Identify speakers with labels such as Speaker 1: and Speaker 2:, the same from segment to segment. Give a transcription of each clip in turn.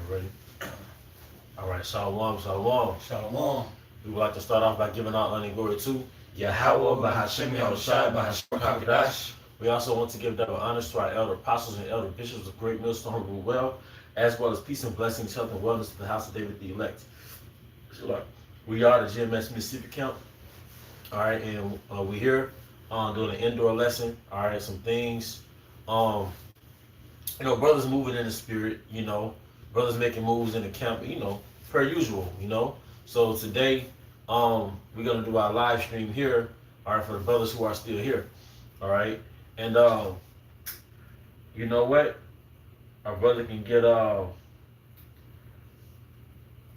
Speaker 1: Ready? All right, Shalom, Shalom.
Speaker 2: Shalom.
Speaker 1: We would like to start off by giving all honor and glory to Yahweh, Bahashem Yahushai, Bahashem HaKadosh. We also want to give double honors to our elder apostles and elder bishops of Great Millstone rule well, as well as peace and blessings, health and wellness to the house of David the elect. We are the GMS Mississippi Camp. All right, and we're here doing an indoor lesson. All right, some things. Brothers moving in the spirit. Brothers making moves in the camp. Per usual. So today, we're gonna do our live stream here. All right, for the brothers who are still here. All right, and you know what? Our brother can get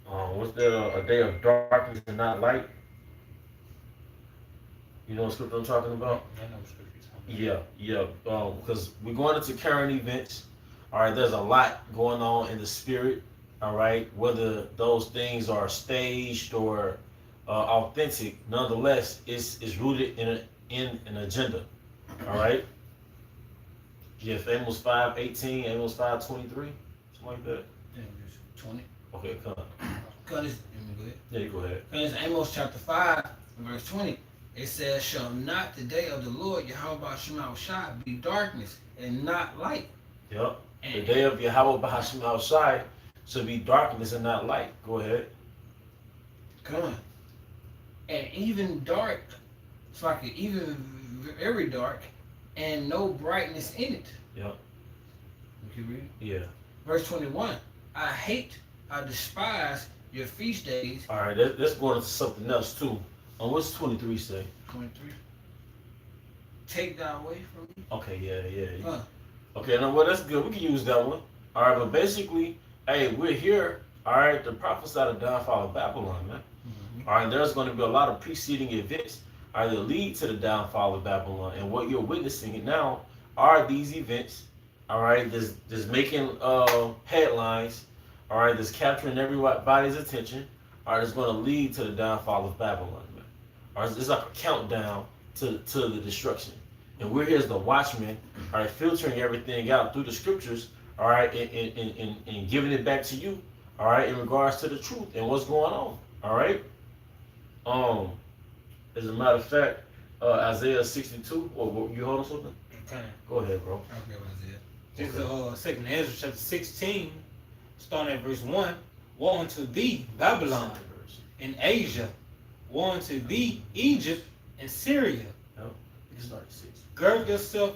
Speaker 1: what's there a day of darkness and not light. You know what scripture I'm talking about?
Speaker 2: I know what scripture you're talking
Speaker 1: Yeah. Because we're going into current events. All right, there's a lot going on in the spirit. All right, whether those things are staged or authentic, nonetheless, it's rooted in an agenda. All right. Yeah, Amos 5:18, Amos 5:23, something like that.
Speaker 2: Yeah, 20.
Speaker 1: Okay, come on.
Speaker 2: Let me go ahead.
Speaker 1: Yeah, you go ahead.
Speaker 2: Because Amos chapter 5, verse 20, it says, "Shall not the day of the Lord Yahweh Shema Shai be darkness and not light?"
Speaker 1: Yep. The day of Yahweh Bahashim Shai should be darkness and not light. Go ahead.
Speaker 2: Come on. And even dark, it's like even very dark, and no brightness in it.
Speaker 1: Yep.
Speaker 2: You read?
Speaker 1: Yeah.
Speaker 2: Verse 21, I despise your feast days.
Speaker 1: All right, let's go into something else too. What's 23 say?
Speaker 2: 23. Take that away from me.
Speaker 1: Okay, yeah.
Speaker 2: Huh.
Speaker 1: Okay, now well, that's good. We can use that one. All right, but basically, hey, we're here. All right, to prophesy the downfall of Babylon, man.
Speaker 2: Mm-hmm.
Speaker 1: All right, there's going to be a lot of preceding events that lead to the downfall of Babylon, and what you're witnessing now are these events. All right, there's making headlines. All right, that's capturing everybody's attention. All right, it's going to lead to the downfall of Babylon, man. All right, it's like a countdown to the destruction. And we're here as the watchmen, all right, filtering everything out through the scriptures, all right, and giving it back to you, all right, in regards to the truth and what's going on, all right. As a matter of fact, Isaiah 62. Or you holding something?
Speaker 2: Okay.
Speaker 1: Go ahead, bro.
Speaker 2: Okay, Isaiah. This is Second Ezra chapter 16, starting at verse 1. Woe unto thee, Babylon, in Asia. Woe unto thee, Egypt and Syria.
Speaker 1: No, you can start at 6.
Speaker 2: Gird yourself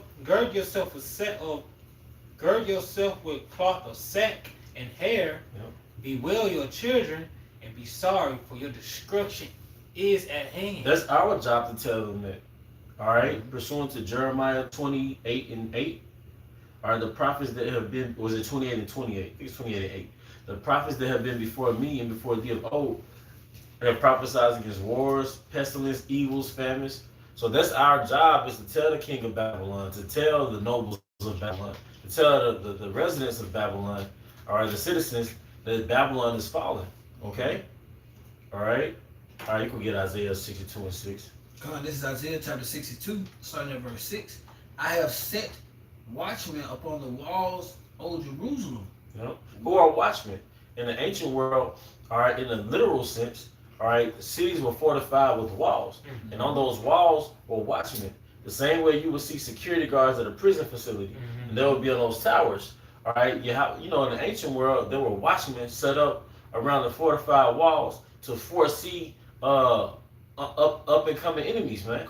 Speaker 2: with cloth of sack and hair.
Speaker 1: Yep.
Speaker 2: Bewail your children and be sorry, for your destruction is at hand.
Speaker 1: That's our job to tell them that. All right, pursuant to Jeremiah 28:8. All right, the prophets that have been, was it 28 and 28? I think it's 28 and 8. The prophets that have been before me and before thee of old have prophesied against wars, pestilence, evils, famines. So that's our job, is to tell the king of Babylon, to tell the nobles of Babylon, to tell the residents of Babylon, all right, the citizens, that Babylon is falling. Okay? All right? All right, you can get Isaiah 62 and 6.
Speaker 2: Come on, this is Isaiah chapter 62, starting at verse 6. I have set watchmen upon the walls, O Jerusalem.
Speaker 1: Yep. Who are watchmen? In the ancient world, all right, in a literal sense, all right, cities were fortified with walls.
Speaker 2: Mm-hmm.
Speaker 1: And on those walls were watchmen. The same way you would see security guards at a prison facility.
Speaker 2: Mm-hmm.
Speaker 1: And they would be on those towers. All right, in the ancient world, there were watchmen set up around the fortified walls to foresee up and coming enemies, man.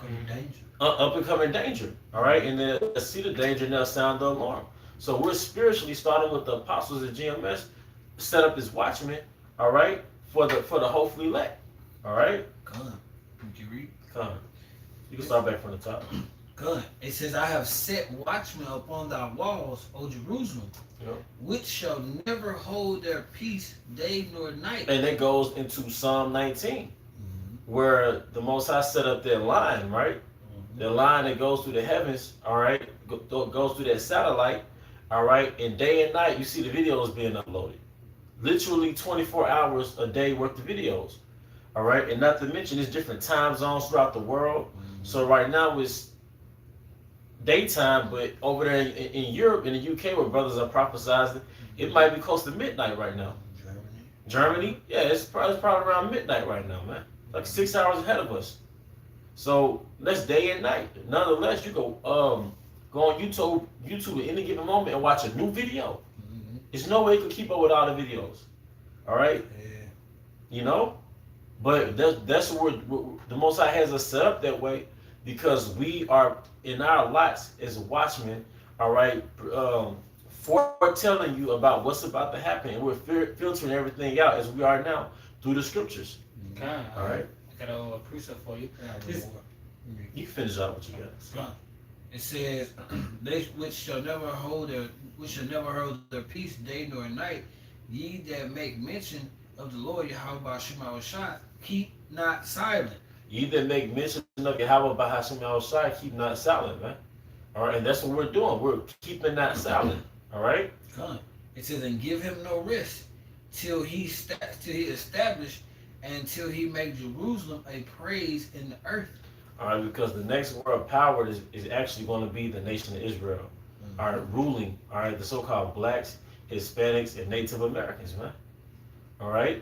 Speaker 1: Up and coming danger. All right, and then see the danger and they'll sound the alarm. So we're spiritually starting with the apostles at GMS, set up as watchmen. All right, for the hopefully elect. All right.
Speaker 2: Come. Can you read?
Speaker 1: Come. You can start back from the top.
Speaker 2: Good. It says, I have set watchmen upon thy walls, O Jerusalem,
Speaker 1: Yep.
Speaker 2: which shall never hold their peace day nor night.
Speaker 1: And that goes into Psalm 19, where the Most High set up their line, right?
Speaker 2: Mm-hmm.
Speaker 1: The line that goes through the heavens, all right, goes through that satellite, all right, and day and night you see the videos being uploaded. Literally 24 hours a day worth of videos, all right? And not to mention, there's different time zones throughout the world.
Speaker 2: Mm-hmm.
Speaker 1: So right now it's daytime, but over there in Europe, in the UK, where brothers are prophesizing, it might be close to midnight right now. Germany, yeah, it's probably around midnight right now, man. Like 6 hours ahead of us. So that's day and night. Nonetheless, you go on YouTube at any given moment and watch a new video. There's no way you can keep up with all the videos. All right, you know, but that's where the Most High has us set up that way, because we are in our lots as watchmen. All right, foretelling you about what's about to happen, and we're filtering everything out as we are now through the scriptures.
Speaker 2: Okay.
Speaker 1: All right.
Speaker 2: I got a precept for you.
Speaker 1: You can finish out what you got.
Speaker 3: It says, "They which shall never hold their peace day nor night, ye that make mention of the Lord Yahweh Ba'ashim Shai, keep not silent."
Speaker 1: You either make mention of Yahweh Bahashim Shai, keep not silent, man. All right, and that's what we're doing. We're keeping not silent. All right.
Speaker 3: It says, "And give him no rest till he establish, and till he make Jerusalem a praise in the earth."
Speaker 1: All right, because the next world power is actually going to be the nation of Israel. All right, ruling. All right, the so-called blacks, Hispanics, and Native Americans, man. All right.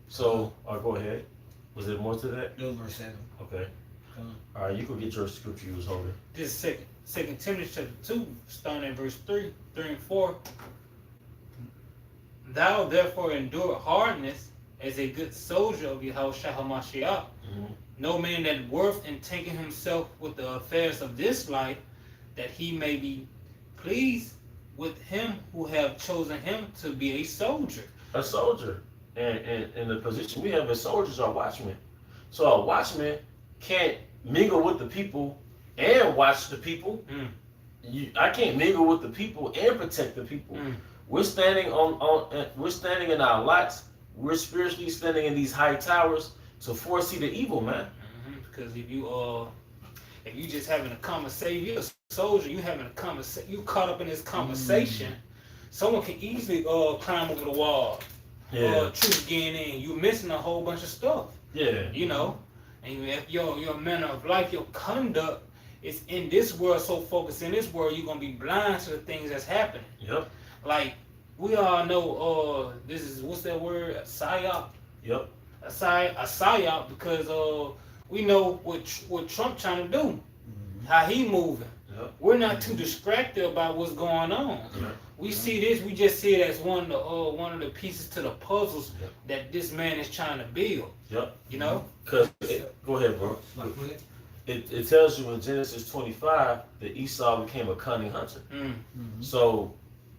Speaker 1: So, go ahead. Was there more to that?
Speaker 3: No, verse 7.
Speaker 1: Okay. All right, you can get your scripture you was holding.
Speaker 2: This is Second Timothy chapter 2, starting at verse 3 and 4. Thou therefore endure hardness as a good soldier of Yahushua HaMashiach. No man that worth entangling himself with the affairs of this life, that he may be pleased with him who have chosen him to be a soldier.
Speaker 1: A soldier. And the position we have as soldiers are watchmen. So a watchman can't mingle with the people and watch the people. I can't mingle with the people and protect the people. We're standing we're standing in our lots. We're spiritually standing in these high towers to foresee the evil, man.
Speaker 2: Because if you just having a conversation, you're a soldier, you having a conversation, you caught up in this conversation, someone can easily climb over the wall. Truth getting in, you missing a whole bunch of stuff.
Speaker 1: Yeah.
Speaker 2: You know, and if your manner of life, your conduct is in this world, so focused in this world, you're gonna be blind to the things that's happening.
Speaker 1: Yep.
Speaker 2: Like we all know, this is what's that word? A psyop.
Speaker 1: Yep.
Speaker 2: A psyop, because we know what Trump trying to do, how he moving.
Speaker 1: Yep.
Speaker 2: We're not too distracted about what's going on.
Speaker 1: Yep.
Speaker 2: We see this, we just see it as one of the pieces to the puzzles that this man is trying to build.
Speaker 1: Yep.
Speaker 2: You know?
Speaker 1: Because go ahead, bro. It tells you in Genesis 25 that Esau became a cunning hunter. So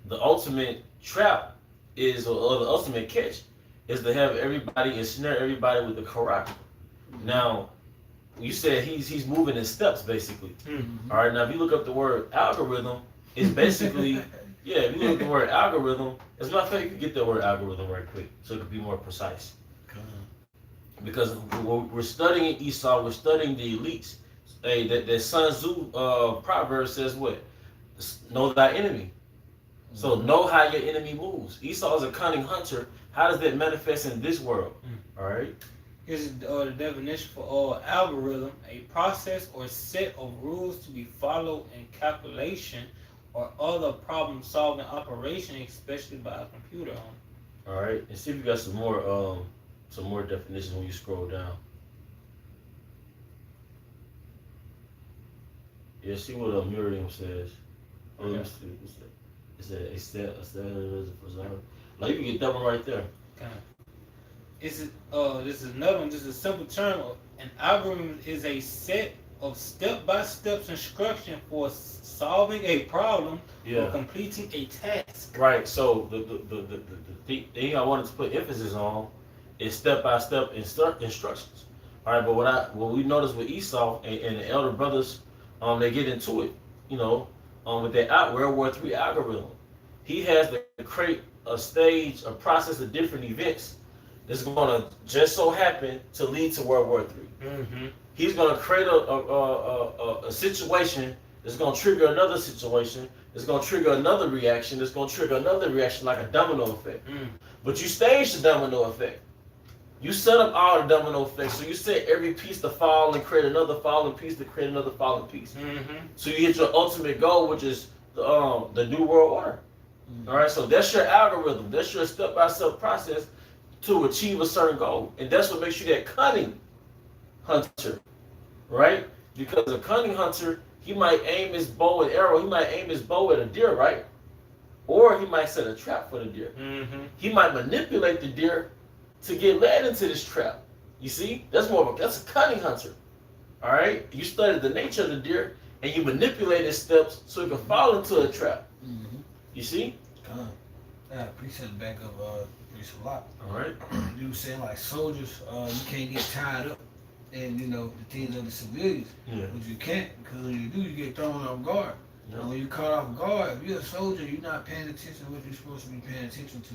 Speaker 1: the ultimate trap is, or the ultimate catch, is to have everybody, ensnare everybody with the Quran. Now, you said he's moving in steps, basically. All right, now if you look up the word algorithm, it's basically, if you look up the word algorithm, as a matter of fact, you can get the word algorithm right quick, so it could be more precise. Because we're studying Esau, we're studying the elites. Hey, that Sun Tzu proverb says what? Know thy enemy. So know how your enemy moves. Esau is a cunning hunter. How does that manifest in this world? All right.
Speaker 2: Here's the definition for algorithm: a process or set of rules to be followed in calculation or other problem-solving operation, especially by a computer.
Speaker 1: All right, and see if you got some more definitions when you scroll down. Yeah, see what Miriam says. Let me see. It said a set as a preserve. Like you can get that one right there.
Speaker 2: Okay. This is another one. Just a simple term. An algorithm is a set of step-by-step instruction for solving a problem or completing a task.
Speaker 1: Right. So the thing I wanted to put emphasis on is step-by-step instructions. All right. But what we noticed with Esau and the elder brothers, they get into it. You know, with that World War III algorithm, he has to create a process of different events that's going to just so happen to lead to World War III. He's going to create a situation that's going to trigger another situation, that's going to trigger another reaction, that's going to trigger another reaction, like a domino effect. But you stage the domino effect. You set up all the domino effects. So you set every piece to fall and create another falling piece to create another falling piece. So you hit your ultimate goal, which is the new world order. All right. So that's your algorithm. That's your step-by-step process to achieve a certain goal, and that's what makes you that cunning hunter, right? Because a cunning hunter, he might aim his bow and arrow. He might aim his bow at a deer, right? Or he might set a trap for the deer. He might manipulate the deer to get led into this trap. You see, that's a cunning hunter. All right, you studied the nature of the deer and you manipulate his steps so he can fall into a trap. You see?
Speaker 3: Yeah, appreciate the back of Priest a lot.
Speaker 1: All right.
Speaker 3: You were saying like soldiers, you can't get tied up in the things of the civilians,
Speaker 1: Yeah.
Speaker 3: but you can't, because when you do, you get thrown off guard.
Speaker 1: Yeah.
Speaker 3: And when you're caught off guard, if you're a soldier, you're not paying attention to what you're supposed to be paying attention to,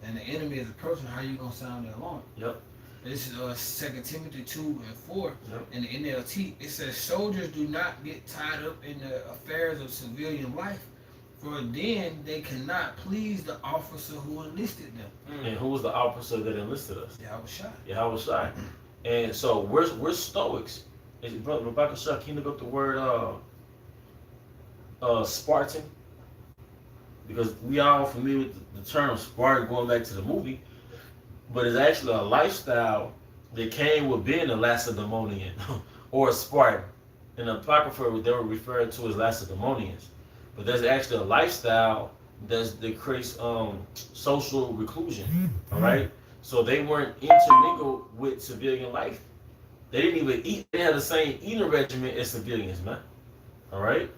Speaker 3: and the enemy is approaching. How you gonna sound the alarm?
Speaker 1: Yep.
Speaker 3: This is 2 Timothy 2:4
Speaker 1: Yep.
Speaker 3: in the NLT. It says soldiers do not get tied up in the affairs of civilian life, for then they cannot please the officer who enlisted them.
Speaker 1: And who was the officer that enlisted us?
Speaker 3: Yeah, I was shot.
Speaker 1: Yahweh Shai. And so we're Stoics. Is Brother Rebecca Shah, can you look up the word Spartan? Because we all familiar with the term Spartan going back to the movie, but it's actually a lifestyle that came with being a Lacedaemonian or a Spartan. In the Apocrypha, they were referred to as Lacedaemonians. But there's actually a lifestyle that creates social reclusion. All right? So they weren't intermingled with civilian life. They didn't even eat. They had the same eating regimen as civilians, man. All right?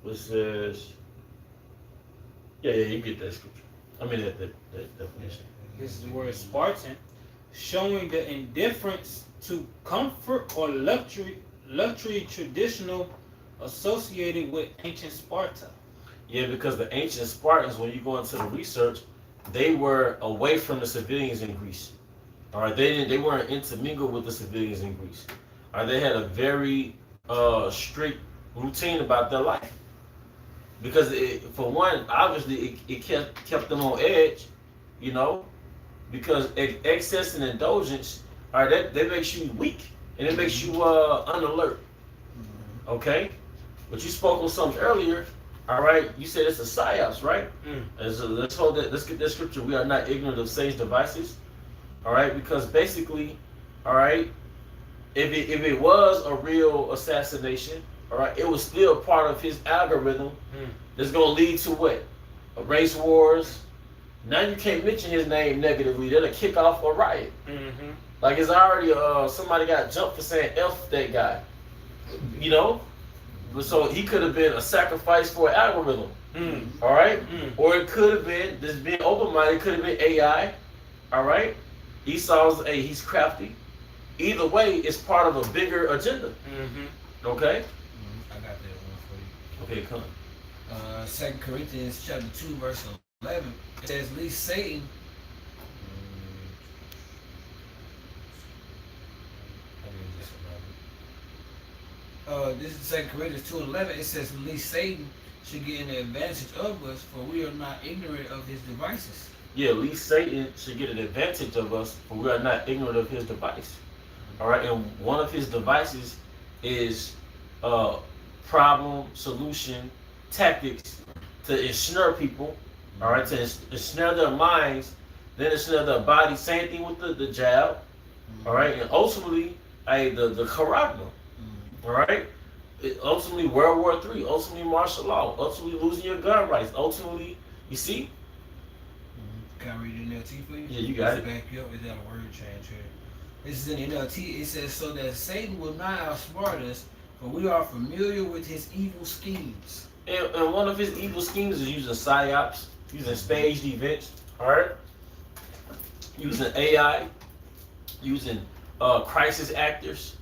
Speaker 1: Which says, yeah, you get that scripture. I mean, that definition.
Speaker 2: This is the word Spartan, showing the indifference to comfort or luxury traditional associated with ancient Sparta.
Speaker 1: Yeah, because the ancient Spartans, when you go into the research, they were away from the civilians in Greece. All right, they weren't intermingled with the civilians in Greece. All right, they had a very strict routine about their life. Because for one, obviously it kept them on edge, because excess and indulgence, all right, that makes you weak and it makes you unalert. Okay, but you spoke on something earlier. All right, you said it's a psyops, right? And so let's hold that. Let's get that scripture. We are not ignorant of Satan's devices. All right, because basically, all right, if it was a real assassination, all right, it was still part of his algorithm that's gonna lead to what? Race wars. Now you can't mention his name negatively. That'll kick off a riot. Like it's already somebody got jumped for saying F that guy. So he could have been a sacrifice for an algorithm. All right? Or it could have been, this being open-minded, could have been AI. All right? Esau's, he's crafty. Either way, it's part of a bigger agenda. Okay?
Speaker 3: I got that one for you.
Speaker 1: Okay, come.
Speaker 3: 2 Corinthians chapter 2, verse 11. It says, "Least Satan." This is 2 Corinthians 2:11. It says, "Least Satan should get an advantage of us, for we are not ignorant of his devices."
Speaker 1: Yeah, at least Satan should get an advantage of us, for we are not ignorant of his device. All right, and one of his devices is problem solution tactics to ensnare people. All right, to ensnare their minds, then ensnare their body. Same thing with the jab. All right, and ultimately, the charagma. All right, ultimately World War III, ultimately martial law, ultimately losing your gun rights, ultimately, you see.
Speaker 3: Can I read the NLT for you?
Speaker 1: Yeah, you got
Speaker 3: Just
Speaker 1: it.
Speaker 3: back you up. Is that a word change here? This is in the NLT. It says, "So that Satan will not outsmart us, for we are familiar with his evil schemes."
Speaker 1: And one of his evil schemes is using psyops, using staged events, all right? Using AI, using crisis actors,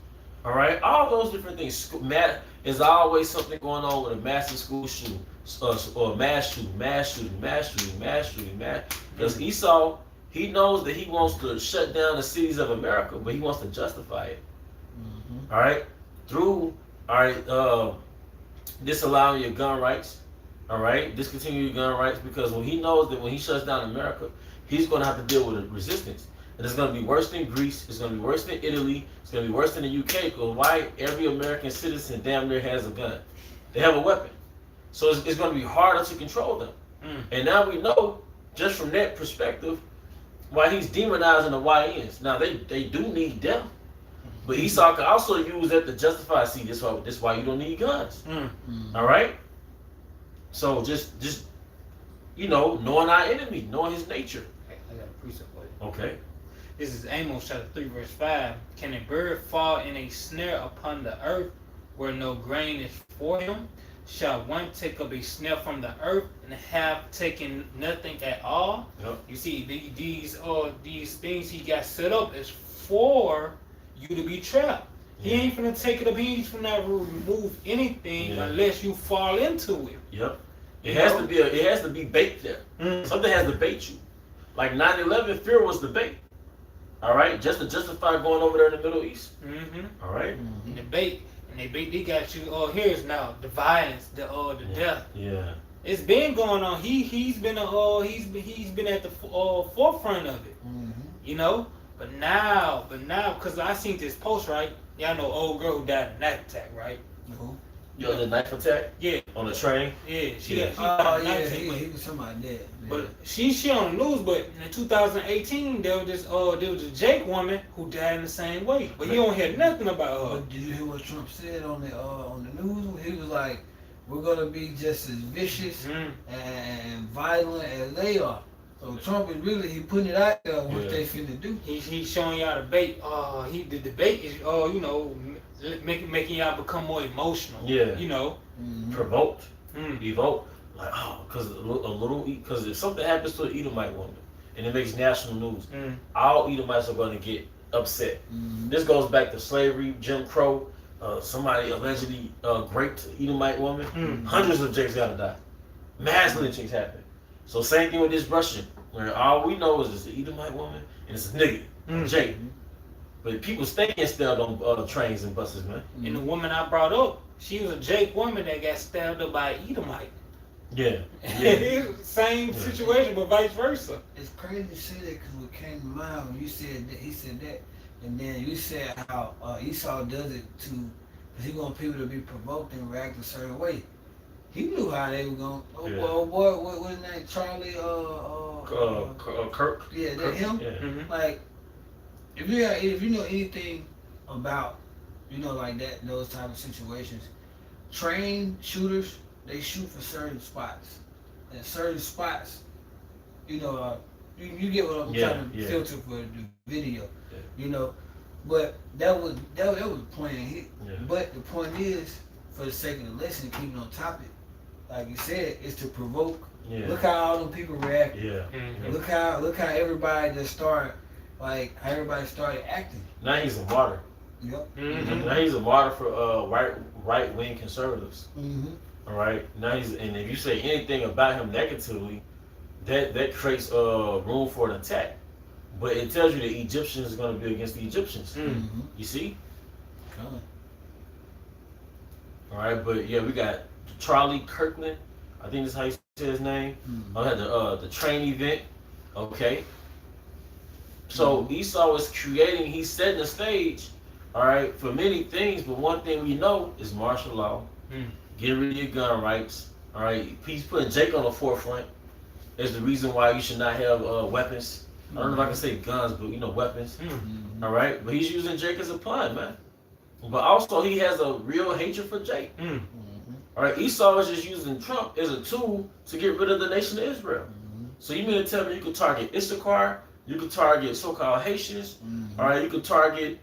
Speaker 1: all right? All those different things. There's always something going on with a massive school shooting, or mass shooting. Because Esau, he knows that he wants to shut down the cities of America, but he wants to justify it, all right? Through, disallowing your gun rights, All right, discontinue gun rights because when he knows that when he shuts down America, he's going to have to deal with a resistance. And it's going to be worse than Greece. It's going to be worse than Italy. It's going to be worse than the UK. Because why every American citizen damn near has a gun? They have a weapon. So it's going to be harder to control them. And now we know, just from that perspective, why he's demonizing the YNs. Now, they do need them. But Esau can also use that to justify, see, this why you don't need guns. All right? So just knowing our enemy, knowing his nature.
Speaker 2: I got a precept for you.
Speaker 1: Okay.
Speaker 2: This is Amos chapter 3, verse 5. Can a bird fall in a snare upon the earth where no grain is for him? Shall one take up a snare from the earth and have taken nothing at all?
Speaker 1: Yep.
Speaker 2: You see, these things he got set up is for you to be trapped. He
Speaker 1: Yeah.
Speaker 2: ain't finna take it up. He ain't finna remove anything
Speaker 1: Yeah.
Speaker 2: unless you fall into it.
Speaker 1: Yep. It has to be bait there. Something has to bait you. Like 9/11, fear was the bait. All right, just to justify going over there in the Middle East. All right.
Speaker 2: And they got you. Oh, here's now the violence, the death.
Speaker 1: Yeah.
Speaker 2: It's been going on. He's been at the forefront of it. You know. But now, because I seen this post, right? Y'all know old girl who died in that attack, right?
Speaker 1: You know the knife attack?
Speaker 2: Yeah.
Speaker 1: On the train?
Speaker 2: Yeah, she
Speaker 1: Yeah.
Speaker 2: got
Speaker 3: Yeah,
Speaker 2: attack,
Speaker 3: he
Speaker 2: but-
Speaker 3: was talking about that. Yeah.
Speaker 2: But she on the news. But in 2018, there was a Jake woman who died in the same way. But you don't hear nothing about her.
Speaker 3: But did you hear what Trump said on the news? He was like, "We're gonna be just as vicious and violent as they are." So Trump is he putting it out there what they finna do.
Speaker 2: He's showing y'all the bait. The debate is making y'all become more emotional.
Speaker 1: Yeah.
Speaker 2: You know.
Speaker 1: Provoked. Evoke. Like, because if something happens to an Edomite woman and it makes national news, all Edomites are going to get upset. This goes back to slavery, Jim Crow. Somebody allegedly raped an Edomite woman. Hundreds of Jakes got to die. Mass lynchings happen. So same thing with this Russian, where all we know is it's an Edomite woman and it's a nigga, Jake. But people staying still on trains and buses, man.
Speaker 2: And the woman I brought up, she was a Jake woman that got stabbed up by an Edomite.
Speaker 1: Yeah.
Speaker 2: Same situation, but vice versa.
Speaker 3: It's crazy to say that because what came to mind when you said that, he said that, and then you said how Esau does it because he want people to be provoked and react a certain way. He knew how they were going. What's his name? Charlie.
Speaker 1: Kirk.
Speaker 3: Yeah, that
Speaker 1: Kirk,
Speaker 3: him.
Speaker 1: Yeah.
Speaker 3: Like, if you know anything about, like that, those type of situations, trained shooters, they shoot for certain spots. And certain spots, you get what I'm trying to filter for the video, But that was the point. But the point is, for the sake of the lesson, keeping on topic, like you said, is to provoke.
Speaker 1: Yeah.
Speaker 3: Look how all them people reacted.
Speaker 1: Yeah.
Speaker 3: Look how everybody just started, how everybody started acting.
Speaker 1: Now he's a martyr.
Speaker 3: Yep.
Speaker 1: Now he's a martyr for right wing conservatives. All right. Now and if you say anything about him negatively, that creates room for an attack. But it tells you the Egyptians is going to be against the Egyptians. You see?
Speaker 3: Okay.
Speaker 1: All right, but yeah, we got Charlie Kirkland. I think that's how you say his name. I had the train event. Okay. So Esau is he's setting the stage, all right, for many things. But one thing we know is martial law, getting rid of your gun rights. All right, he's putting Jake on the forefront. There's the reason why you should not have weapons. I don't know if I can say guns, but weapons. All right, but he's using Jake as a pawn, man. But also he has a real hatred for Jake. All right, Esau is just using Trump as a tool to get rid of the nation of Israel. So you mean to tell me you could target Issachar, you could target so-called Haitians, all right, you could target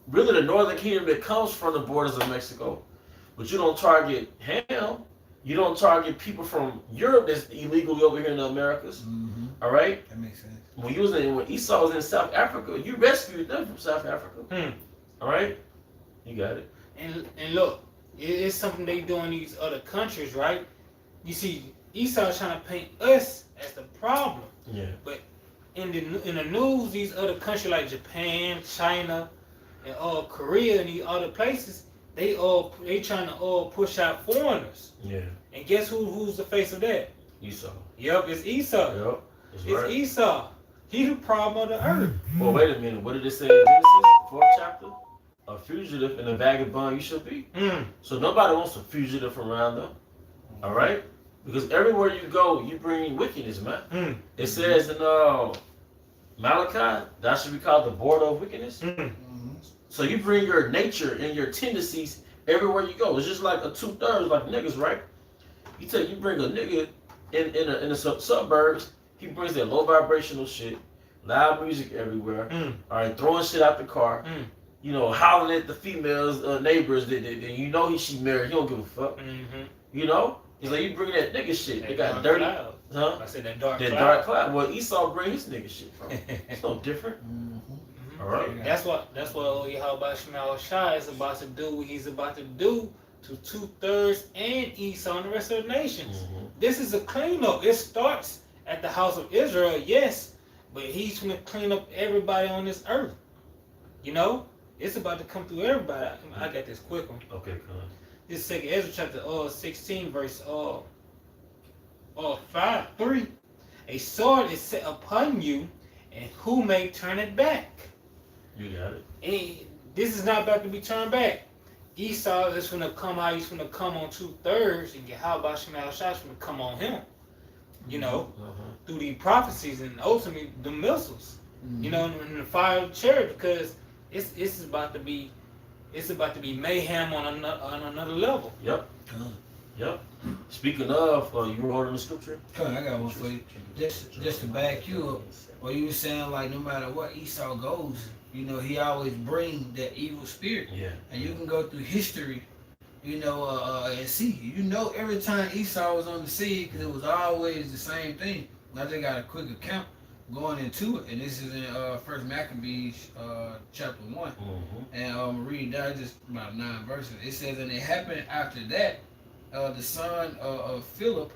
Speaker 1: really the northern kingdom that comes from the borders of Mexico, but you don't target Ham, you don't target people from Europe that's illegally over here in the Americas. All right?
Speaker 3: That makes sense.
Speaker 1: When Esau was in South Africa, you rescued them from South Africa. All right? You got it.
Speaker 2: And look, it's something they do in these other countries, right? You see, Esau's trying to paint us as the problem.
Speaker 1: Yeah.
Speaker 2: But in the news, these other countries like Japan, China, and Korea, and these other places, they trying to push out foreigners.
Speaker 1: Yeah.
Speaker 2: And guess who's the face of that?
Speaker 1: Esau.
Speaker 2: Yep, it's Esau.
Speaker 1: Yep. That's
Speaker 2: It's
Speaker 1: right.
Speaker 2: Esau. He the problem of the earth.
Speaker 1: Well, wait a minute. What did it say in Genesis 4th chapter? A fugitive and a vagabond you should be. So nobody wants a fugitive around them. All right? Because everywhere you go, you bring wickedness, man. It says in Malachi, that should be called the border of wickedness. So you bring your nature and your tendencies everywhere you go. It's just like a 2/3, like niggas, right? You bring a nigga in the suburbs, he brings that low vibrational shit, loud music everywhere. All right, throwing shit out the car. You know, howling at the females, neighbors that you know she married. He don't give a fuck. You know, he's like, you bring that nigga shit. They got dirty,
Speaker 2: cloud.
Speaker 1: huh?
Speaker 2: I said that dark
Speaker 1: That
Speaker 2: cloud.
Speaker 1: dark cloud. Well, Esau bring his nigga shit from. It's no different. All right.
Speaker 2: That's what Yahweh Shema Shai is about to do. What he's about to do to 2/3 and Esau and the rest of the nations. This is a cleanup. It starts at the house of Israel, yes, but he's going to clean up everybody on this earth. You know, it's about to come through everybody. I got this quick one.
Speaker 1: Okay, come
Speaker 2: This is 2nd Ezra chapter 16, verse 5:3. A sword is set upon you, and who may turn it back?
Speaker 1: You got it.
Speaker 2: And this is not about to be turned back. Esau is going to come out. He's going to come on 2/3, and Yahweh Shema Shai is going to come on him. You know, through the prophecies and ultimately the missiles. You know, in the fire of the church, because it's about to be mayhem on another level.
Speaker 1: Yep. Yep. Speaking of, you wrote in the scripture?
Speaker 3: Come on, I got one for you. Just to back you up, what you were saying, like no matter what Esau goes, you know, he always brings that evil spirit.
Speaker 1: Yeah.
Speaker 3: And you can go through history, you know, and see. You know, every time Esau was on the scene, because it was always the same thing. I just got a quick account going into it, and this is in First Maccabees chapter 1. And read down just about 9 verses. It says, and it happened after that, the son of Philip,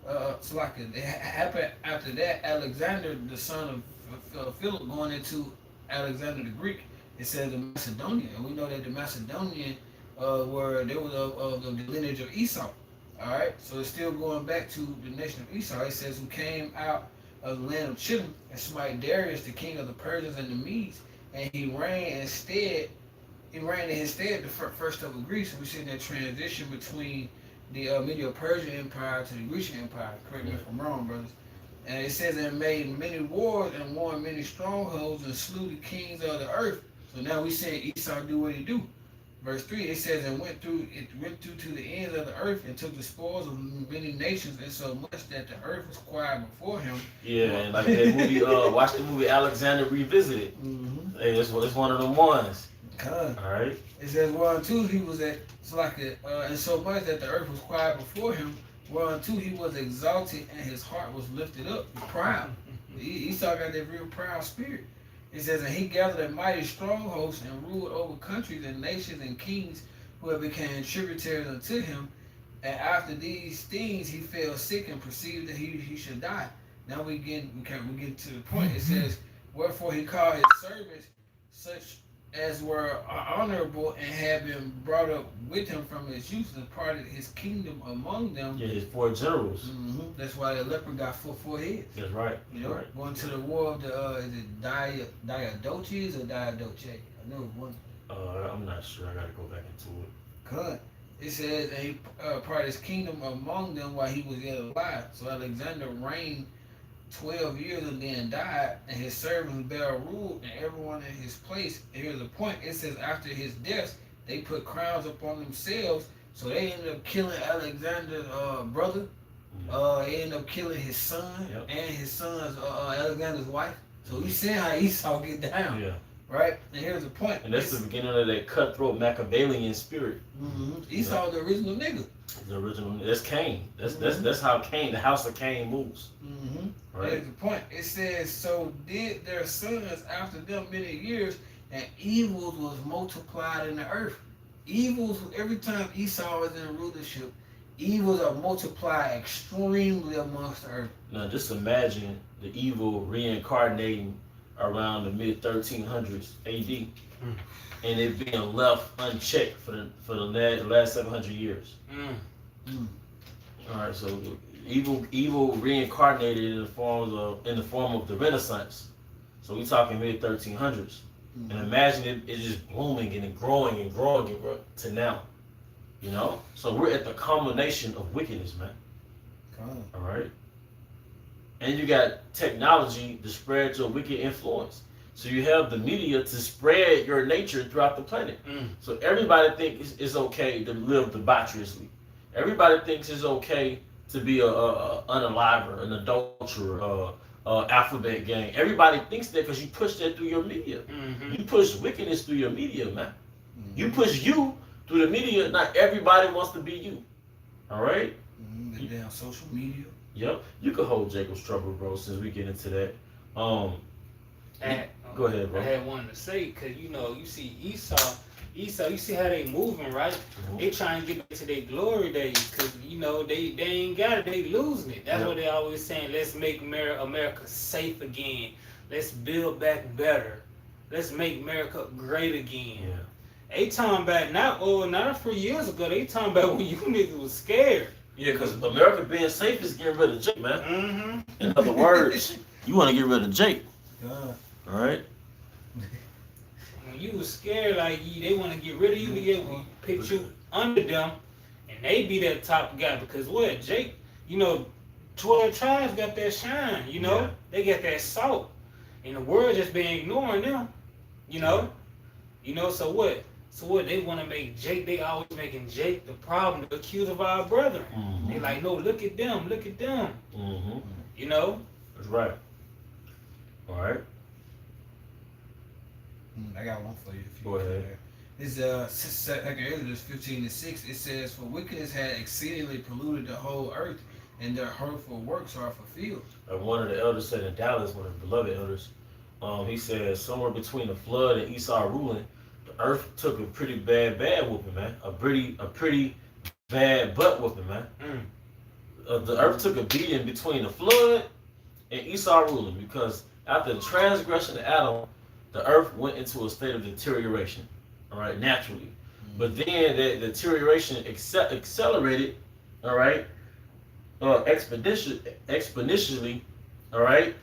Speaker 3: it happened after that, Alexander, the son of Philip, going into Alexander the Greek. It says the Macedonian, and we know that the Macedonian were of the lineage of Esau. All right, so it's still going back to the nation of Esau. It says who came out of the land of Chittim and smite Darius, the king of the Persians and the Medes, and he reigned in his stead the first of Greece. We see that transition between the Medo-Persian Empire to the Grecian Empire. Correct me if I'm wrong, brothers. And it says it made many wars and won many strongholds and slew the kings of the earth. So now we see Esau do what he do. Verse 3, it says, and went through to the ends of the earth and took the spoils of many nations, and so much that the earth was quiet before him.
Speaker 1: Yeah, and like that movie, watch the movie Alexander Revisited. Hey, it's one of them ones. All right.
Speaker 3: It says, 1 and 2, he was at, and so much that the earth was quiet before him. 1 and 2, he was exalted and his heart was lifted up, proud. Esau got that real proud spirit. It says, and he gathered a mighty strongholds and ruled over countries and nations and kings who had become tributaries unto him. And after these things, he fell sick and perceived that he should die. Now we get to the point. It says, wherefore he called his servants, such as were honorable and had been brought up with him from his youth, and parted his kingdom among them.
Speaker 1: Yeah, his 4 generals.
Speaker 3: That's why the leopard got four heads.
Speaker 1: That's right.
Speaker 3: You know,
Speaker 1: right.
Speaker 3: Going to the war of the is it Diadoches or Diadoche? I know one.
Speaker 1: I'm not sure. I gotta go back into it.
Speaker 3: Good. It says, and he parted his kingdom among them while he was yet alive. So Alexander reigned 12 years and then died, and his servants bare ruled, and everyone in his place. And here's the point. It says after his death, they put crowns upon themselves. So they ended up killing Alexander's brother. They ended up killing his son and his son's Alexander's wife. So you see how Esau get down.
Speaker 1: Yeah.
Speaker 3: Right? And here's the point.
Speaker 1: And that's the beginning of that cutthroat Machiavellian spirit.
Speaker 3: Esau, the original nigga.
Speaker 1: The original. That's Cain. That's how Cain, the house of Cain, moves. Right.
Speaker 3: Here's the point. It says, so did their sons after them many years, and evils was multiplied in the earth. Evils, every time Esau is in rulership, evils are multiplied extremely amongst the earth.
Speaker 1: Now just imagine the evil reincarnating, around the mid 1300s AD, and it being left unchecked for the last 700 years. All right, so evil reincarnated in the form of the Renaissance. So we talking mid 1300s, and imagine it just blooming and growing and growing to now. You know, so we're at the culmination of wickedness, man. All right, and you got technology to spread your wicked influence. So you have the media to spread your nature throughout the planet. So everybody thinks it's okay to live debaucherously. Everybody thinks it's okay to be a unaliver, an adulterer, alphabet gang. Everybody thinks that because you push that through your media. You push wickedness through your media, man. You push you through the media. Not everybody wants to be you. All right?
Speaker 3: The damn social media.
Speaker 1: Yep. You could hold Jacob's trouble, bro, since we get into that. Go ahead, bro.
Speaker 2: I had one to say, because, you see Esau, you see how they moving, right? They trying to get back to their glory days, because, they ain't got it, they losing it. That's what they always saying, let's make America safe again. Let's build back better. Let's make America great again.
Speaker 1: Yeah.
Speaker 2: They talking about, not a few years ago, they talking about when you niggas was scared.
Speaker 1: Yeah, because America being safe is getting rid of Jake, man. In other words, you want to get rid of Jake. All right?
Speaker 2: When you was scared, like, they want to get rid of you, they put you under them, and they be that top guy. Because what? Jake, 12 tribes got that shine, They got that salt. And the world just been ignoring them, So what? So what? They want to make Jake, they always making Jake the problem, the accuser of our brethren. They like, no, look at them.
Speaker 1: That's right. All right.
Speaker 3: I got one for you. If you
Speaker 1: Go ahead.
Speaker 3: It's Exodus 15:6. It says, "For wickedness had exceedingly polluted the whole earth, and their hurtful works are fulfilled."
Speaker 1: One of the elders said in Dallas, one of the beloved elders, he said somewhere between the flood and Esau ruling, the earth took a pretty bad whooping, man. A pretty bad butt whooping, man. The earth took a beating between the flood and Esau ruling, because after the transgression of Adam, the earth went into a state of deterioration, all right, naturally. But then that deterioration accelerated, all right, exponentially, all right,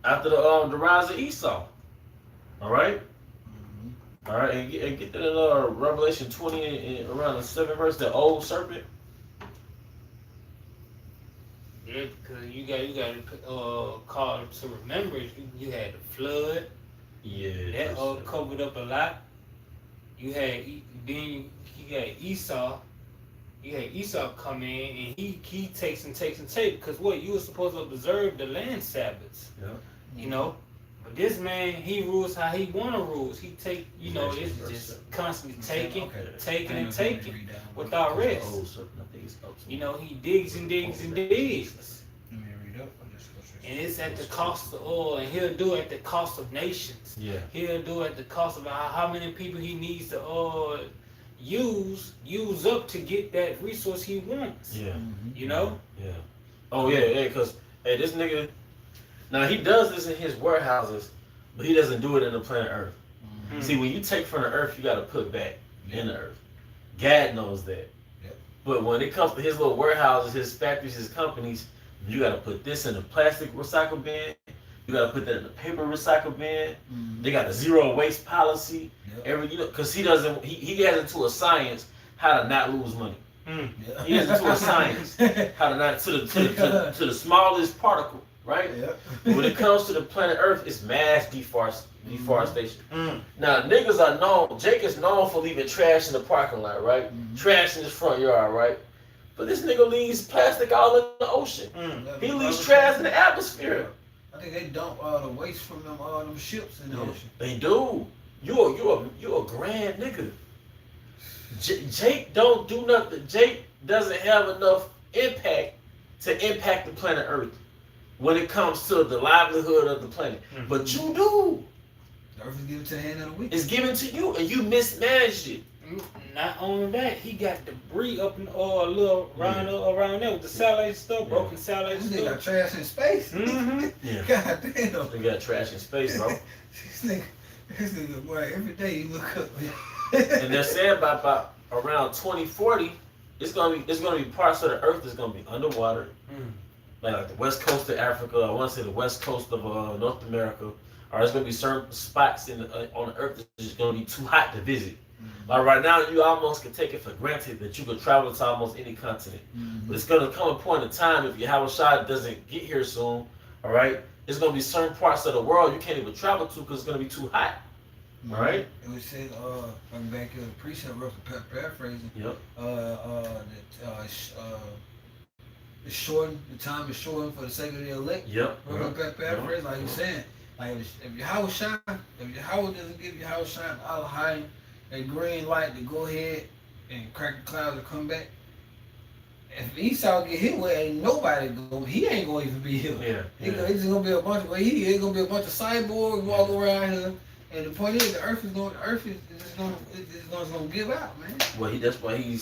Speaker 1: after the rise of Esau, all right. All right, and get that in Revelation 20 and around the 7th verse, the old serpent.
Speaker 2: Yeah, because you got to call to remembrance. You had the flood.
Speaker 1: Yeah.
Speaker 2: That covered up a lot. You had you got Esau. You had Esau come in and he takes because what, you were supposed to observe the land Sabbaths.
Speaker 1: Yeah.
Speaker 2: But this man, he rules how he wanna rule. He take, it's just constantly taking without rest. He digs and digs and digs. And it's at the cost of oil, and he'll do it at the cost of nations.
Speaker 1: Yeah.
Speaker 2: He'll do it at the cost of how many people he needs to use up to get that resource he wants.
Speaker 1: Yeah.
Speaker 2: Yeah.
Speaker 1: Oh yeah, because this nigga, now he does this in his warehouses, but he doesn't do it in the planet Earth. See, when you take from the earth, you got to put back in the earth. God knows that. But when it comes to his little warehouses, his factories, his companies, you got to put this in the plastic recycle bin. You got to put that in the paper recycle bin. They got a zero waste policy. Because he doesn't. He has into a science how to not lose money. He has into a science how to not to the smallest particle, right? When it comes to the planet Earth, it's mass deforestation. Now niggas are known. Jake is known for leaving trash in the parking lot, right? Trash in his front yard, right? But this nigga leaves plastic all in the ocean. He leaves trash in the atmosphere.
Speaker 3: I think they dump the waste from them ships in the ocean.
Speaker 1: They do. You a grand nigga. Jake don't do nothing. Jake doesn't have enough impact to impact the planet Earth when it comes to the livelihood of the planet. But you do.
Speaker 3: The earth is given to the hand of the wicked.
Speaker 1: It's given to you, and you mismanaged it.
Speaker 2: Not only that, he got debris up in little around there with the satellite stuff, broken satellite
Speaker 3: This nigga got
Speaker 2: stuff.
Speaker 3: trash in space.
Speaker 2: Mm-hmm.
Speaker 1: Yeah.
Speaker 3: God damn.
Speaker 1: They got trash in space, bro.
Speaker 3: this nigga, boy, every day you look up.
Speaker 1: And they're saying by around 2040, it's gonna be parts of the earth that's gonna be underwater, like the west coast of Africa. I want to say the west coast of North America. Or there's gonna be certain spots on the earth that's just gonna be too hot to visit. Like right now, you almost can take it for granted that you could travel to almost any continent. But it's gonna come a point in time if Yahweh Shai doesn't get here soon. All right, there's gonna be certain parts of the world you can't even travel to because it's gonna be too hot. All right.
Speaker 3: It was said, I'm back here, the precept wrote the paraphrasing.
Speaker 1: Yep.
Speaker 3: It's shortened. The time is shortened for the sake of the elect.
Speaker 1: Yep.
Speaker 3: Paraphrase, like you saying. Like if Yahweh Shai, if Yahweh doesn't give Yahweh Shai al high a green light to go ahead and crack the clouds and come back. If Esau get hit with, ain't nobody go. He ain't gonna even be here.
Speaker 1: Yeah.
Speaker 3: It's gonna be a bunch of it's gonna be a bunch of cyborgs walking around here. And the point is, the earth is just gonna give out, man.
Speaker 1: Well, that's why he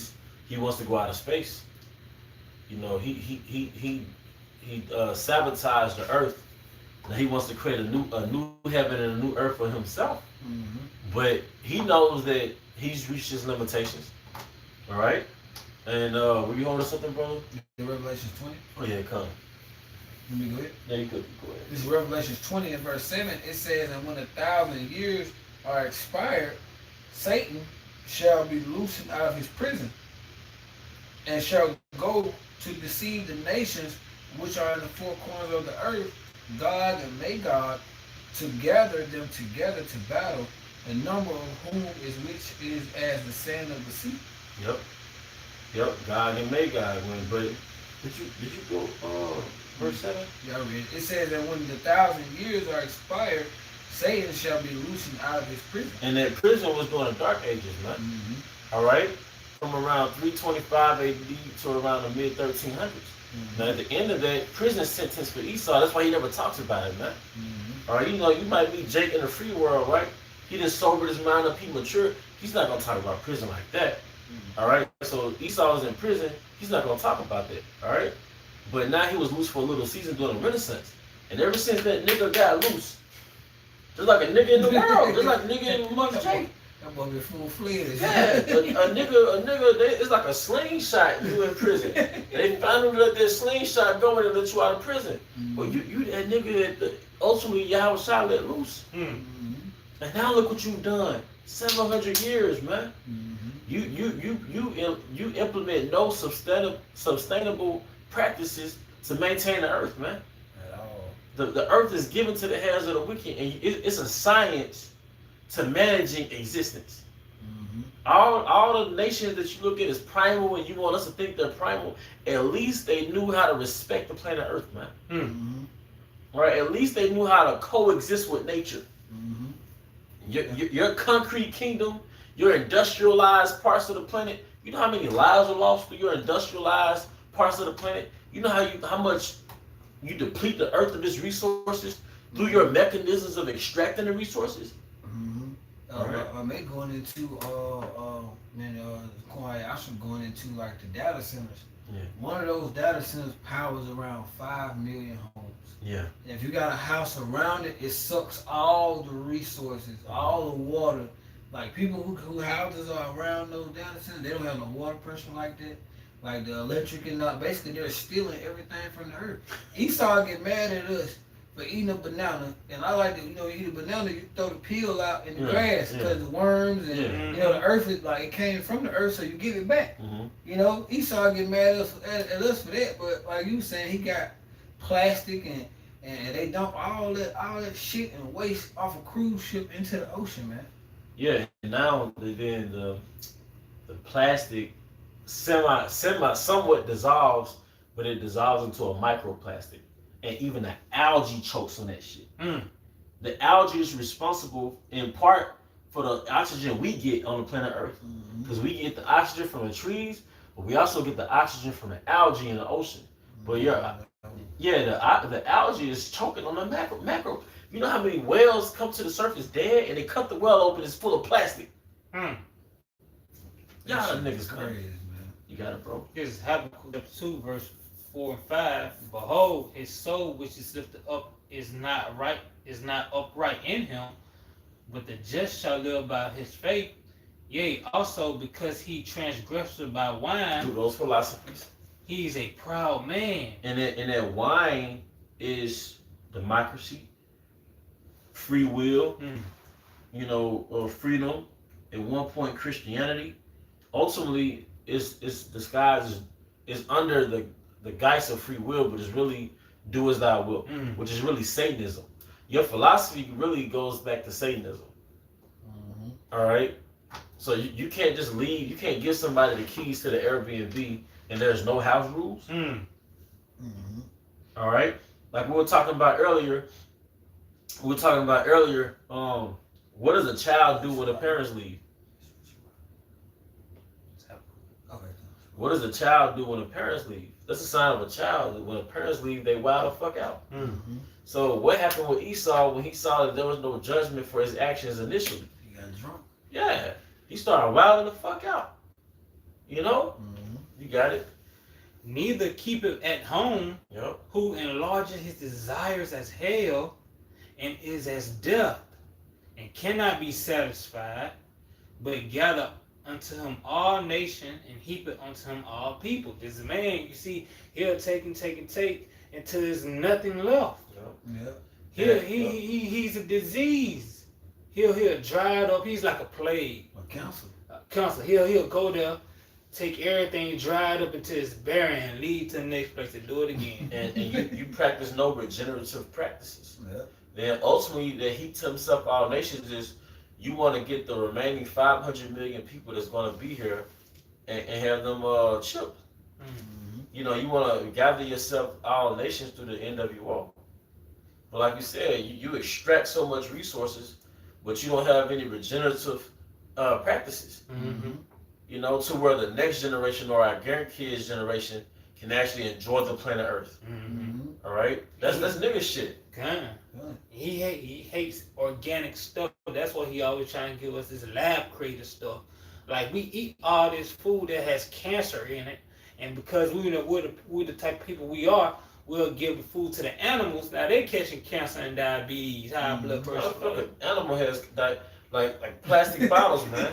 Speaker 1: wants to go out of space. You know, he sabotaged the earth. Now he wants to create a new heaven and a new earth for himself.
Speaker 3: Mm-hmm.
Speaker 1: But he knows that he's reached his limitations. All right. And were you holding something, brother?
Speaker 3: In Revelation 20.
Speaker 1: Oh yeah, come.
Speaker 3: Let me go ahead.
Speaker 1: Yeah, you could. Go ahead.
Speaker 3: This is Revelation 20 and verse 7. It says, and when 1,000 years are expired, Satan shall be loosened out of his prison, and shall go to deceive the nations which are in the four corners of the earth, God and Magog, to gather them together to battle, the number of whom is as the sand of the sea.
Speaker 1: Yep. God and Magog went, but did you go verse 7?
Speaker 3: Yeah, I read it. It says that when 1,000 years are expired, Satan shall be loosened out of his prison.
Speaker 1: And that prison was during the Dark Ages, man.
Speaker 3: Mm-hmm.
Speaker 1: All right, from around 325 AD to around the mid 1300s.
Speaker 3: Mm-hmm.
Speaker 1: Now, at the end of that prison sentence for Esau, that's why he never talks about it, man.
Speaker 3: Mm-hmm.
Speaker 1: All right, you know, you might meet Jake in the free world, right? He just sobered his mind up, he matured. He's not gonna talk about prison like that. All right, so Esau was in prison. He's not gonna talk about that. All right, but now he was loose for a little season during the Renaissance, and ever since that nigga got loose, just like a nigga in the world, just like a nigga amongst Jake.
Speaker 3: That boy be full-fledged.
Speaker 1: Yeah, a nigga, it's like a slingshot. You in prison. They finally let that slingshot go and let you out of prison.
Speaker 3: Mm-hmm.
Speaker 1: But you that nigga that ultimately Yahweh Shai let loose.
Speaker 3: Mm-hmm.
Speaker 1: And now look what you've done. 700 years, man.
Speaker 3: Mm-hmm.
Speaker 1: You implement no sustainable practices to maintain the earth, man.
Speaker 3: At all.
Speaker 1: The earth is given to the hands of the wicked, and it's a science to managing existence.
Speaker 3: Mm-hmm.
Speaker 1: All the nations that you look at as primal, and you want us to think they're primal, at least they knew how to respect the planet Earth, man.
Speaker 3: Mm-hmm.
Speaker 1: Right? At least they knew how to coexist with nature.
Speaker 3: Mm-hmm.
Speaker 1: Your concrete kingdom, your industrialized parts of the planet. You know how many lives are lost through your industrialized parts of the planet? You know how much you deplete the earth of its resources through your mechanisms of extracting the resources?
Speaker 3: Mm-hmm. They going into going into like the data centers.
Speaker 1: Yeah.
Speaker 3: One of those data centers powers around 5 million homes.
Speaker 1: Yeah.
Speaker 3: And if you got a house around it, it sucks all the resources, all the water. Like people who houses are around those data centers, they don't have no water pressure like that. Like the electric and basically they're stealing everything from the earth. Esau get mad at us for eating a banana, and I like to, you eat a banana, you throw the peel out in the grass because the worms and the earth is like it came from the earth, so you give it back.
Speaker 1: Mm-hmm.
Speaker 3: Esau get mad at us for that, but like you saying, he got plastic and they dump all that shit and waste off a cruise ship into the ocean, man.
Speaker 1: Yeah, and now then the plastic somewhat dissolves, but it dissolves into a microplastic. And even the algae chokes on that shit. The algae is responsible in part for the oxygen we get on the planet Earth. Because we get the oxygen from the trees, but we also get the oxygen from the algae in the ocean. But the algae is choking on the macro. You know how many whales come to the surface dead and they cut the well open, it's full of plastic. Y'all
Speaker 3: That shit
Speaker 1: niggas
Speaker 3: is
Speaker 1: crazy.
Speaker 3: crazy, man.
Speaker 1: You got it, bro.
Speaker 2: Here's Habakkuk chapter 2, verse 4 and 5. Behold, his soul which is lifted up is not upright in him, but the just shall live by his faith. Yea, also because he transgressed by wine,
Speaker 1: Through those philosophies.
Speaker 2: he is a proud man.
Speaker 1: And that wine is democracy, free will, freedom. At one point, Christianity. Ultimately, it's disguised is under the guise of free will, but it's really do as thou will, which is really Satanism. Your philosophy really goes back to Satanism. All right. So you can't just leave. You can't give somebody the keys to the Airbnb and there's no house rules. All right. Like we were talking about earlier. What does a child do when the parents leave? What does a child do when the parents leave? That's a sign of a child. When the parents leave, they wild the fuck out. So what happened with Esau when he saw that there was no judgment for his actions initially?
Speaker 3: He got drunk.
Speaker 1: Yeah, he started wilding the fuck out. You know? You got it.
Speaker 2: Neither keepeth at home,
Speaker 1: Yep.
Speaker 2: who enlarges his desires as hell, and is as death, and cannot be satisfied, but gather unto him all nations, and heap it unto him all people. This man, you see, he'll take until there's nothing left.
Speaker 3: Yep.
Speaker 2: He's a disease. He'll dry it up. He's like a plague.
Speaker 3: A counsel.
Speaker 2: He'll go there, take everything, dry it up until it's barren, and lead to the next place and do it again.
Speaker 1: And you practice no regenerative practices.
Speaker 3: Yep.
Speaker 1: Then ultimately, that he to himself all nations is you want to get the remaining 500 million people that's going to be here and have them chipped. You know, you want to gather yourself all nations through the NWO. But like you said, you extract so much resources, but you don't have any regenerative practices. You know, to where the next generation or our grandkids' generation can actually enjoy the planet Earth. All right, that's nigga shit.
Speaker 2: He hates organic stuff. That's why he always trying to give us this lab created stuff. Like we eat all this food that has cancer in it, and because we're the type of people we are, we'll give the food to the animals. Now they're catching cancer and diabetes, high blood pressure.
Speaker 1: Animal has like plastic bottles, man.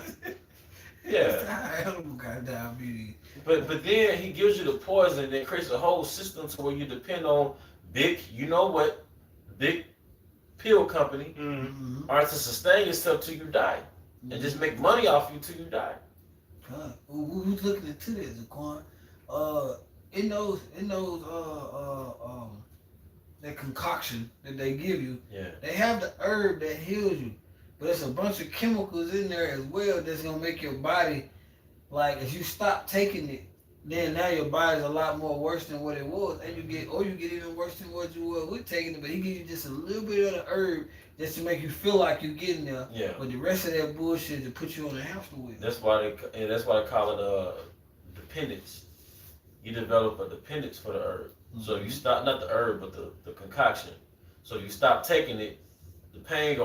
Speaker 1: Yeah.
Speaker 3: Animal got diabetes.
Speaker 1: But then he gives you the poison that creates a whole system to where you depend on big pill company or to sustain yourself till you die and just make money off you till you die.
Speaker 3: Who's looking into this, Zaquan? In those that concoction that they give you, they have the herb that heals you, but there's a bunch of chemicals in there as well that's gonna make your body, like if you stop taking it, then now your body's a lot more worse than what it was, and you get even worse than what you were with taking it. But he gives you just a little bit of the herb just to make you feel like you're getting there.
Speaker 1: Yeah.
Speaker 3: But the rest of that bullshit to put you on the hamster wheel.
Speaker 1: That's why they call it dependence. You develop a dependence for the herb. So if you stop, not the herb, but the concoction. So if you stop taking it, the pain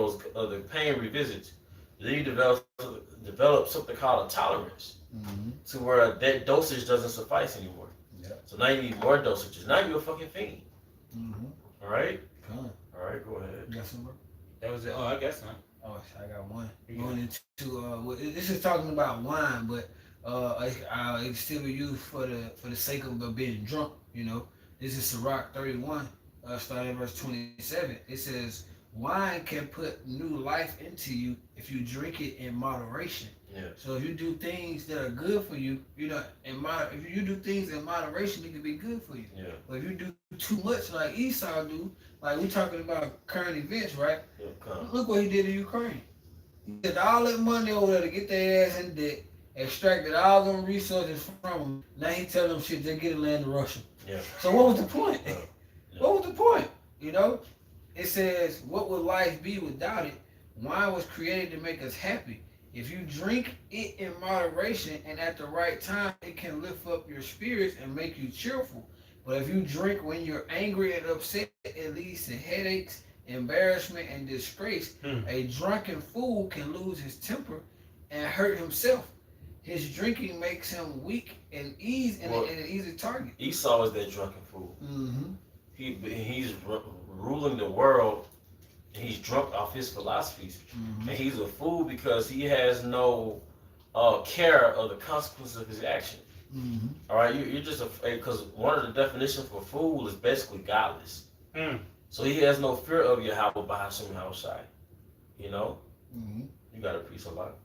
Speaker 1: revisits. Then you develop something called a tolerance. To where that dosage doesn't suffice anymore. So now you need more dosages. Now you're a fucking fiend. All right? All right, go ahead.
Speaker 3: You got some more?
Speaker 2: That was it. Oh, I guess not.
Speaker 3: Oh, I got one. Going into this is talking about wine, but it still be used for the sake of being drunk. You know, this is Sirach 31, starting at verse 27. It says, "Wine can put new life into you if you drink it in moderation."
Speaker 1: Yeah.
Speaker 3: So if you do things that are good for you, you know, if you do things in moderation, it can be good for you.
Speaker 1: Yeah.
Speaker 3: But if you do too much, like Esau do, like we talking about current events, right? Look what he did in Ukraine. He took all that money over there to get their ass in debt, extracted all them resources from them. Now he tell them shit, they get it land to Russia.
Speaker 1: Yeah.
Speaker 3: So what was the point?
Speaker 1: Yeah.
Speaker 3: What was the point? You know, it says, what would life be without it? Wine was created to make us happy. If you drink it in moderation and at the right time, it can lift up your spirits and make you cheerful. But if you drink when you're angry and upset, it leads to headaches, embarrassment, and disgrace. A drunken fool can lose his temper and hurt himself. his drinking makes him weak and an easy target.
Speaker 1: Esau is that drunken fool.
Speaker 3: Mm-hmm.
Speaker 1: He's ruling the world. He's drunk off his philosophies,
Speaker 3: Mm-hmm.
Speaker 1: and he's a fool because he has no care of the consequences of his action.
Speaker 3: Mm-hmm.
Speaker 1: All right, you're just because one of the definitions for fool is basically godless.
Speaker 2: Mm.
Speaker 1: So he has no fear of Yahweh Bahashim Yahushai. You know,
Speaker 3: Mm-hmm.
Speaker 1: you got to preach a lot.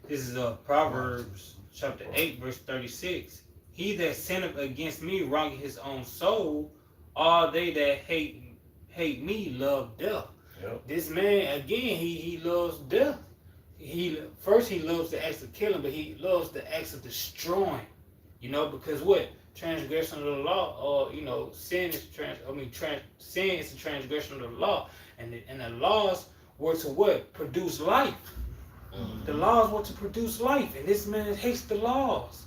Speaker 2: This is Proverbs chapter 8, verse 36. He that sinneth against me wrongeth his own soul. All they that hate me love death.
Speaker 1: Yep.
Speaker 2: This man, again, he loves death. He loves the acts of killing, but he loves the acts of destroying. You know, because what? Transgression of the law, or sin is sin is the transgression of the law, and the laws were to what? Produce life.
Speaker 1: Mm-hmm.
Speaker 2: The laws were to produce life, and this man hates the laws.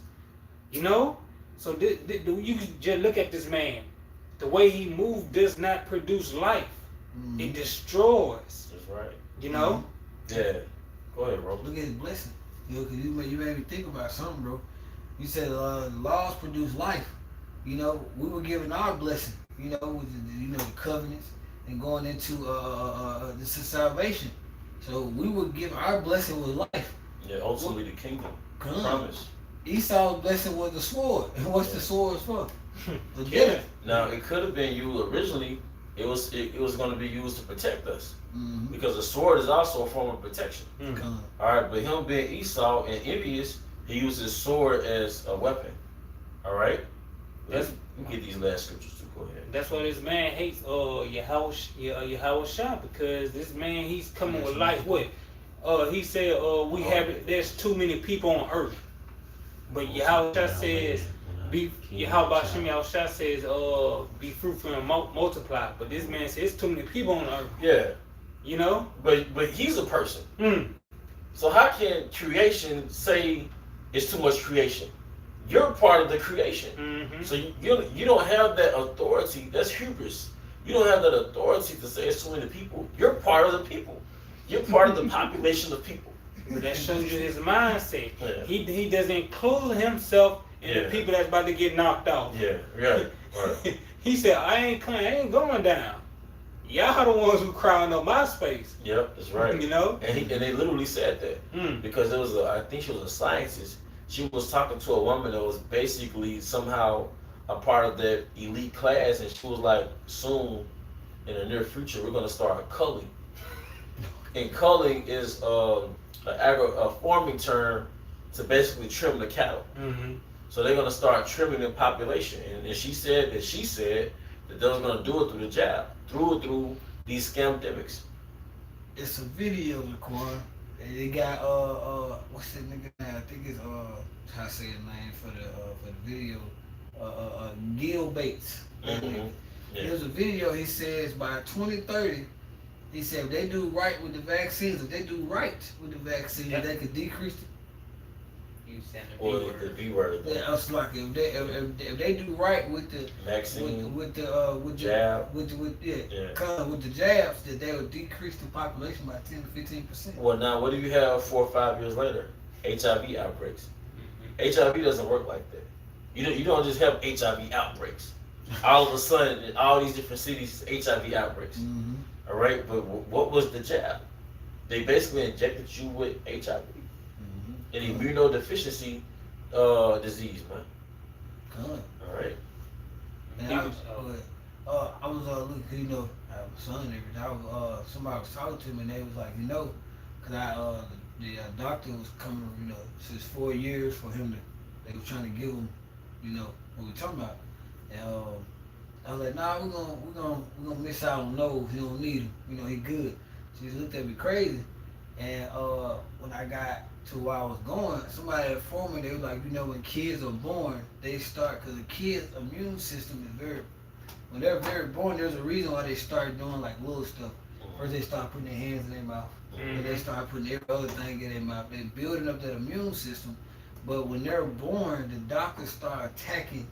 Speaker 2: You know, so you just look at this man. The way he moved does not produce life.
Speaker 3: Mm-hmm.
Speaker 2: It destroys.
Speaker 1: That's right.
Speaker 2: You know.
Speaker 1: Yeah. Go ahead, bro.
Speaker 3: Look at his blessing. Cause you made me think about something, bro. You said laws produce life. We were given our blessing. With the covenants and going into this is salvation. So we were given our blessing with life.
Speaker 1: Yeah, ultimately the kingdom.
Speaker 3: Come.
Speaker 1: Promise.
Speaker 3: Esau's blessing was the sword. And what's the sword for? The
Speaker 2: Yeah.
Speaker 3: death.
Speaker 1: Now it could have been you originally. It was going to be used to protect us
Speaker 3: Mm-hmm.
Speaker 1: because the sword is also a form of protection.
Speaker 2: Mm.
Speaker 3: Come.
Speaker 1: All right, but him being Esau and envious, he used his sword as a weapon. All right. Let's get these last scriptures to go ahead.
Speaker 2: That's why this man hates Yahweh Shah, because this man, he's coming with life. What? He said there's too many people on earth. But Yahweh Shah says, Yahweh Shah says, be fruitful and multiply. But this man says, there's too many people on earth.
Speaker 1: Yeah,
Speaker 2: You know?
Speaker 1: but he's a person.
Speaker 2: Mm.
Speaker 1: So how can creation say it's too much creation? You're part of the creation.
Speaker 2: Mm-hmm.
Speaker 1: So you don't have that authority. That's hubris. You don't have that authority to say it's too many people. You're part of the people. You're part of the population of people.
Speaker 2: But that shows you his mindset.
Speaker 1: Yeah.
Speaker 2: He doesn't include himself in the people that's about to get knocked off.
Speaker 1: Yeah, right. Right.
Speaker 2: He said, I ain't going down. Y'all the ones who crowding up my space.
Speaker 1: Yep, that's right.
Speaker 2: You know?
Speaker 1: And they literally said that
Speaker 2: Mm.
Speaker 1: because there was I think she was a scientist. She was talking to a woman that was basically somehow a part of that elite class, and she was like, soon in the near future we're gonna start culling. And culling is a farming term to basically trim the cattle.
Speaker 2: Mm-hmm.
Speaker 1: So they're gonna start trimming the population, and she said that they was gonna do it through the jab, through these scamdemics.
Speaker 3: It's a video, Laquan. And they got what's that nigga name? I think it's how I say his name for the video. Gil Bates.
Speaker 1: Mm-hmm. Yeah.
Speaker 3: There's a video. He says by 2030, he said if they do right with the vaccines, they could decrease the
Speaker 2: You said the
Speaker 1: Or
Speaker 2: B word.
Speaker 1: the B word.
Speaker 3: Yeah, it's like if they do right with the
Speaker 1: Vaccine.
Speaker 3: with the
Speaker 1: jab.
Speaker 3: with
Speaker 1: Yeah.
Speaker 3: with the jabs, that they would decrease the population by 10 to 15%.
Speaker 1: Well, now what do you have 4 or 5 years later? HIV outbreaks.
Speaker 2: Mm-hmm.
Speaker 1: HIV doesn't work like that. You don't just have HIV outbreaks. All of a sudden, in all these different cities, HIV outbreaks.
Speaker 3: Mm-hmm.
Speaker 1: All right, but what was the jab? They basically injected you with HIV, an immunodeficiency disease, man.
Speaker 3: Good.
Speaker 1: All right.
Speaker 3: And I was looking, I have a son and everything. Somebody was talking to me and they was like, cause the doctor was coming, since 4 years for him they were trying to give him, what we talking about. And I was like, nah, we're gonna miss out on those. He don't need him. He good. She just looked at me crazy. And when I got to where I was going, somebody informed me, they were like, when kids are born, they start, because the kid's immune system is when they're very born, there's a reason why they start doing like little stuff. First they start putting their hands in their mouth, and they start putting every other thing in their mouth. They're building up that immune system. But when they're born, the doctors start attacking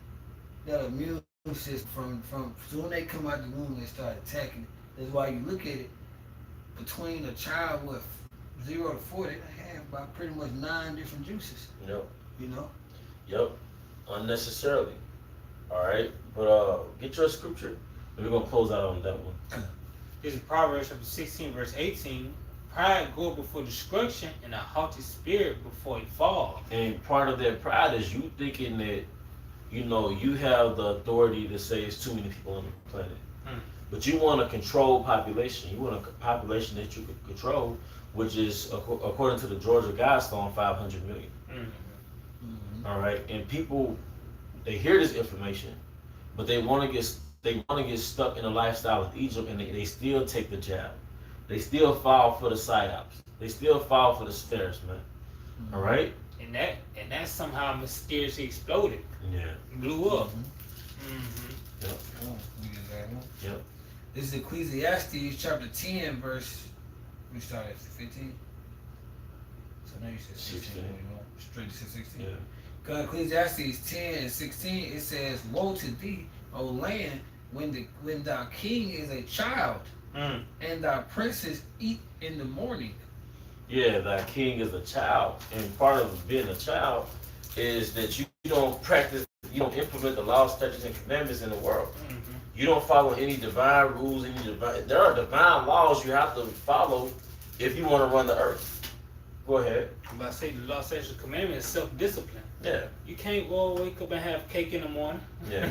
Speaker 3: that immune system from soon they come out the womb, they start attacking it. That's why you look at it, between a child with 0 to 4, they have about pretty much 9 different juices.
Speaker 1: Yep.
Speaker 3: You know.
Speaker 1: Yep, unnecessarily. All right, but get your scripture. And we're gonna close out on that one.
Speaker 2: This is Proverbs chapter 16, verse 18. Pride goeth before destruction, and a haughty spirit before a fall.
Speaker 1: And part of that pride is you thinking that, you know, you have the authority to say it's too many people on the planet. But you want a controlled population. You want a population that you can control, which is, according to the Georgia Guidestone, 500 million. All right, and people, they hear this information, but they want to get stuck in a lifestyle of Egypt, and they still take the jab. They still fall for the psyops. They still fall for the snares, man. All right.
Speaker 2: And that somehow mysteriously exploded,
Speaker 1: Yeah.
Speaker 2: blew up.
Speaker 1: Yep. Yep.
Speaker 3: This is Ecclesiastes chapter 10, verse. We started at 15. So now you said 16.
Speaker 1: 16.
Speaker 3: Straight to 16.
Speaker 1: Yeah.
Speaker 3: God, Ecclesiastes 10 and 16, it says, "Woe to thee, O land, when thy king is a child, and thy princes eat in the morning."
Speaker 1: Yeah, thy king is a child, and part of being a child is that you don't practice, you don't implement the laws, statutes, and commandments in the world. You don't follow any divine rules, there are divine laws you have to follow if you want to run the earth. Go ahead.
Speaker 2: I'm about to say the law, statutes, and commandments is self-discipline.
Speaker 1: Yeah.
Speaker 2: You can't wake up and have cake in the morning.
Speaker 1: Yeah.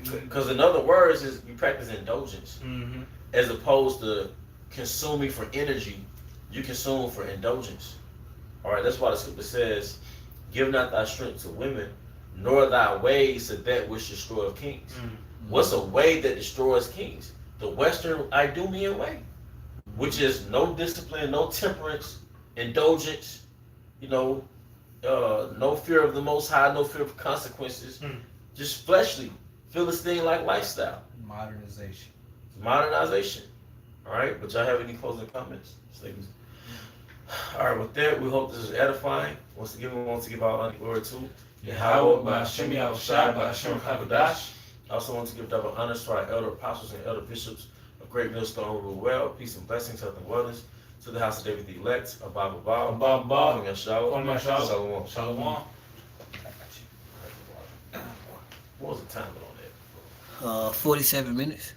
Speaker 1: Because in other words, is you practice indulgence as opposed to consuming for energy. You consume for indulgence. All right. That's why the scripture says, "Give not thy strength to women, nor thy ways to that which destroyeth kings." What's a way that destroys kings? The Western Idumean way, which is no discipline, no temperance, indulgence, you know, no fear of the Most High, no fear of consequences, just fleshly, Philistine-like lifestyle. Modernization. All right, but y'all have any closing comments? All right, with that, we hope this is edifying. Once again, we want to give our glory to
Speaker 2: Yahweh, by Hashem Yahushua, by Hashem Hakadosh.
Speaker 1: I also want to give double honors to our elder apostles and elder bishops of Great Millstone who rule well. Peace and blessings, health and wellness to the house of David the elect. Abba,
Speaker 2: Abba,
Speaker 1: Shalom.
Speaker 2: Shalom.
Speaker 1: Shalom. What was the time on that?
Speaker 3: 47 minutes.